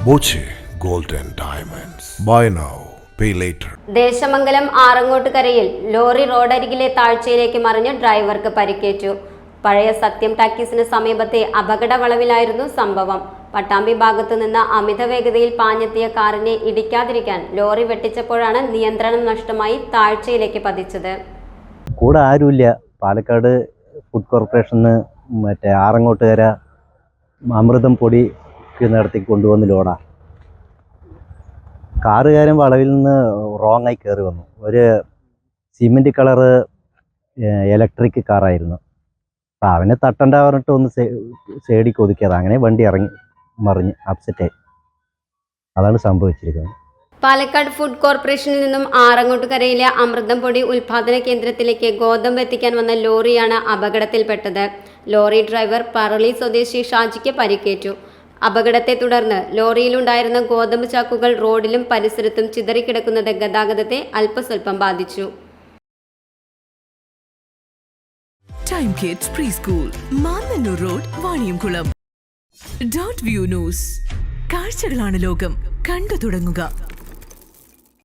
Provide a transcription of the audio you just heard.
Boche gold and diamonds. Buy now pay later. Desamangalam ആറങ്ങോട്ടുകരയിൽ lorry റോഡരികിലെ താഴ്ചയിലേക്ക് മറിഞ്ഞ് ഡ്രൈവർക്ക് പരിക്കേറ്റു. പഴയ സത്യം ടാക്കീസിന് സമീപത്തെ അപകട വളവിലായിരുന്നു സംഭവം. പട്ടാമ്പി ഭാഗത്തു നിന്ന് അമിത വേഗതയിൽ പാഞ്ഞെത്തിയ കാറിനെ ഇടിക്കാതിരിക്കാൻ ലോറി വെട്ടിച്ചപ്പോഴാണ് നിയന്ത്രണം നഷ്ടമായി താഴ്ചയിലേക്ക് പതിച്ചത്. കൂടെ ആരുമില്ല. പാലക്കാട് ഫുഡ് കോർപ്പറേഷന് ആറങ്ങോട്ടുകര അമൃതം പൊടി നടത്തി കൊണ്ടുവന്ന് ലോഡാ. കാറുകാരൻ വളവിൽ നിന്ന് റോങ് ആയി കയറി വന്നു. ഒരു സിമെൻറ്റ് കളറ് ഇലക്ട്രിക് കാറായിരുന്നു. അപ്പം അവനെ തട്ടണ്ട പറഞ്ഞിട്ട് ഒന്ന് സൈഡിൽ ഒതുക്കിയത്. അങ്ങനെ വണ്ടി ഇറങ്ങി മറിഞ്ഞ് അപ്സെറ്റായി. അതാണ് സംഭവിച്ചിരിക്കുന്നത്. പാലക്കാട് ഫുഡ് കോർപ്പറേഷനിൽ നിന്നും ആറങ്ങോട്ടുകരയിലെ അമൃതം പൊടി ഉൽപാദന കേന്ദ്രത്തിലേക്ക് ഗോതമ്പ് എത്തിക്കാൻ വന്ന ലോറിയാണ് അപകടത്തിൽപ്പെട്ടത്. ലോറി ഡ്രൈവർ പറളി സ്വദേശി ഷാജിക്ക് പരിക്കേറ്റു. അപകടത്തെ തുടർന്ന് ലോറിയിലുണ്ടായിരുന്ന ഗോതമ്പ് ചാക്കുകൾ റോഡിലും പരിസരത്തും ചിതറിക്കിടക്കുന്നത് ഗതാഗതത്തെ അല്പസ്വല്പം ബാധിച്ചു. Time kids pre school, Mannannur road, Vaniyamkulam. Dot view news. കാഴ്ചകളാണ് ലോകം, കണ്ടു തുടങ്ങുക.